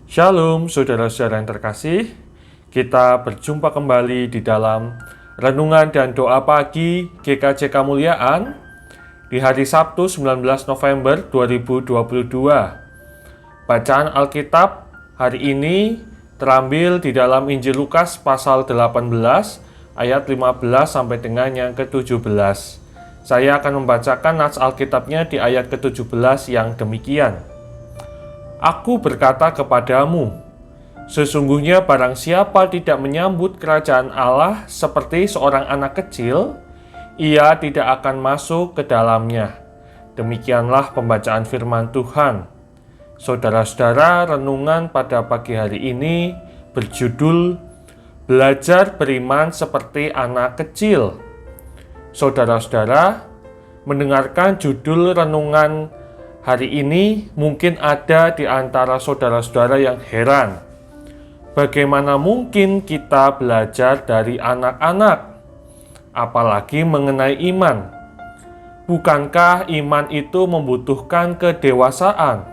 Shalom saudara-saudara yang terkasih, kita berjumpa kembali di dalam Renungan dan Doa Pagi GKJ Kemuliaan di hari Sabtu 19 November 2022. Bacaan Alkitab hari ini terambil di dalam Injil Lukas pasal 18 ayat 15 sampai dengan yang ke-17. Saya akan membacakan nats Alkitabnya di ayat ke-17 yang demikian. Aku berkata kepadamu, sesungguhnya barang siapa tidak menyambut kerajaan Allah seperti seorang anak kecil, ia tidak akan masuk ke dalamnya. Demikianlah pembacaan firman Tuhan. Saudara-saudara, renungan pada pagi hari ini berjudul Belajar Beriman Seperti Anak Kecil. Saudara-saudara, mendengarkan judul renungan hari ini mungkin ada di antara saudara-saudara yang heran. Bagaimana mungkin kita belajar dari anak-anak, apalagi mengenai iman? Bukankah iman itu membutuhkan kedewasaan?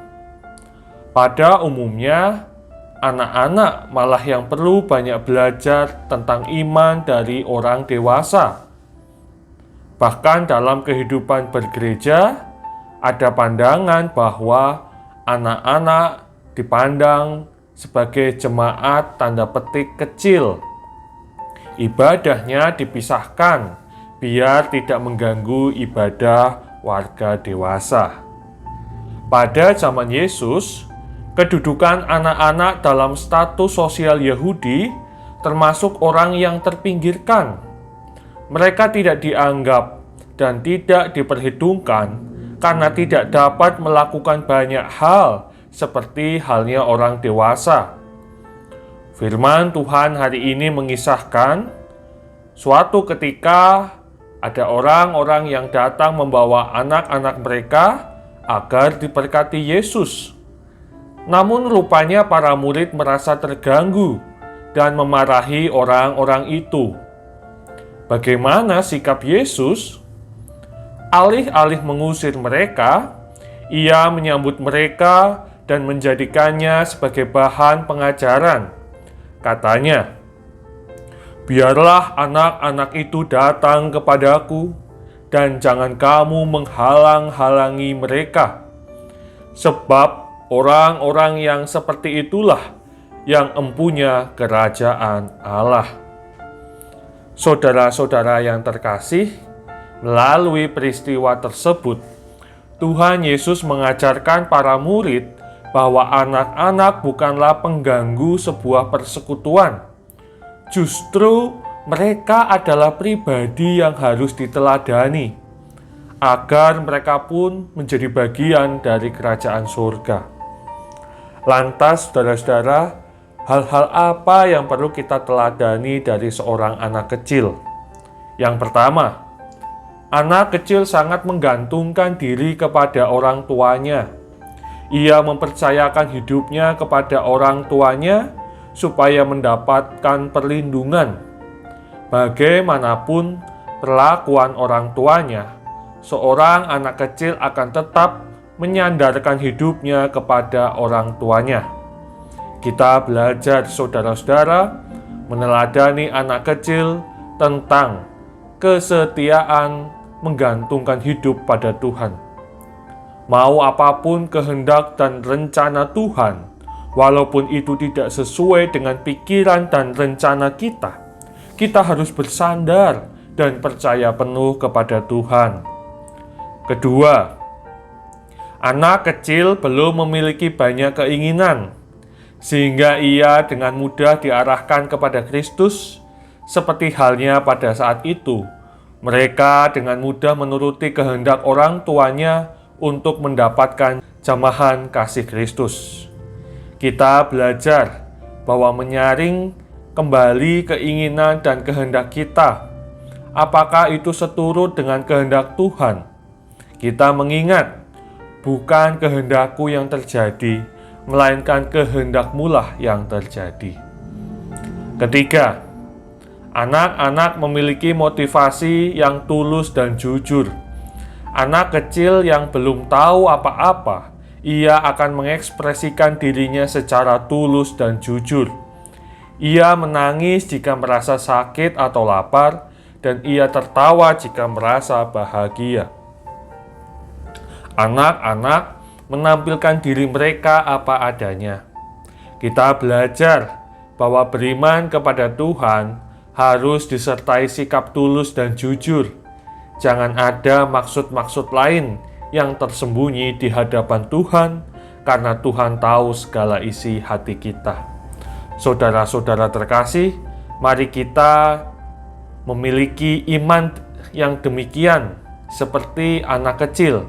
Pada umumnya, anak-anak malah yang perlu banyak belajar tentang iman dari orang dewasa. Bahkan dalam kehidupan bergereja, ada pandangan bahwa anak-anak dipandang sebagai jemaat tanda petik kecil. Ibadahnya dipisahkan biar tidak mengganggu ibadah warga dewasa. Pada zaman Yesus, kedudukan anak-anak dalam status sosial Yahudi termasuk orang yang terpinggirkan. Mereka tidak dianggap dan tidak diperhitungkan karena tidak dapat melakukan banyak hal seperti halnya orang dewasa. Firman Tuhan hari ini mengisahkan suatu ketika ada orang-orang yang datang membawa anak-anak mereka agar diberkati Yesus. Namun rupanya para murid merasa terganggu dan memarahi orang-orang itu. Bagaimana sikap Yesus? Alih-alih mengusir mereka, ia menyambut mereka dan menjadikannya sebagai bahan pengajaran. Katanya, biarlah anak-anak itu datang kepadaku, dan jangan kamu menghalang-halangi mereka. Sebab orang-orang yang seperti itulah yang empunya kerajaan Allah. Saudara-saudara yang terkasih, melalui peristiwa tersebut, Tuhan Yesus mengajarkan para murid bahwa anak-anak bukanlah pengganggu sebuah persekutuan. Justru mereka adalah pribadi yang harus diteladani, agar mereka pun menjadi bagian dari kerajaan surga. Lantas, saudara-saudara, hal-hal apa yang perlu kita teladani dari seorang anak kecil? Yang pertama, anak kecil sangat menggantungkan diri kepada orang tuanya. Ia mempercayakan hidupnya kepada orang tuanya supaya mendapatkan perlindungan. Bagaimanapun perlakuan orang tuanya, seorang anak kecil akan tetap menyandarkan hidupnya kepada orang tuanya. Kita belajar, saudara-saudara, meneladani anak kecil tentang kesetiaan menggantungkan hidup pada Tuhan. Mau apapun kehendak dan rencana Tuhan, walaupun itu tidak sesuai dengan pikiran dan rencana kita harus bersandar dan percaya penuh kepada Tuhan. Kedua, anak kecil belum memiliki banyak keinginan, sehingga ia dengan mudah diarahkan kepada Kristus, seperti halnya pada saat itu. Mereka dengan mudah menuruti kehendak orang tuanya untuk mendapatkan jamahan kasih Kristus. Kita belajar bahwa menyaring kembali keinginan dan kehendak kita, apakah itu seturut dengan kehendak Tuhan? Kita mengingat, bukan kehendakku yang terjadi, melainkan kehendakmu lah yang terjadi. Ketiga, anak-anak memiliki motivasi yang tulus dan jujur. Anak kecil yang belum tahu apa-apa, ia akan mengekspresikan dirinya secara tulus dan jujur. Ia menangis jika merasa sakit atau lapar, dan ia tertawa jika merasa bahagia. Anak-anak menampilkan diri mereka apa adanya. Kita belajar bahwa beriman kepada Tuhan harus disertai sikap tulus dan jujur. Jangan ada maksud-maksud lain yang tersembunyi di hadapan Tuhan, karena Tuhan tahu segala isi hati kita. Saudara-saudara terkasih, mari kita memiliki iman yang demikian seperti anak kecil.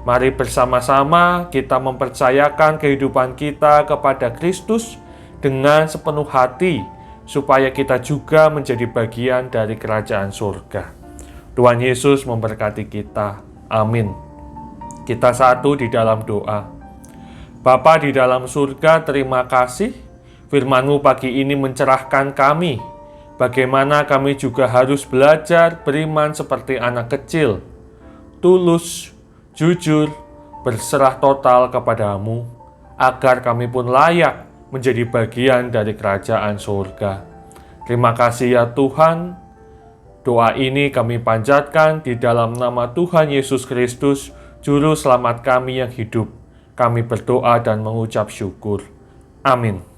Mari bersama-sama kita mempercayakan kehidupan kita kepada Kristus dengan sepenuh hati, supaya kita juga menjadi bagian dari kerajaan surga. Tuhan Yesus memberkati kita. Amin. Kita satu di dalam doa. Bapa di dalam surga, terima kasih firman-Mu pagi ini mencerahkan kami. Bagaimana kami juga harus belajar beriman seperti anak kecil, tulus, jujur, berserah total kepada-Mu, agar kami pun layak menjadi bagian dari kerajaan surga. Terima kasih ya Tuhan. Doa ini kami panjatkan di dalam nama Tuhan Yesus Kristus, Juru Selamat kami yang hidup. Kami berdoa dan mengucap syukur. Amin.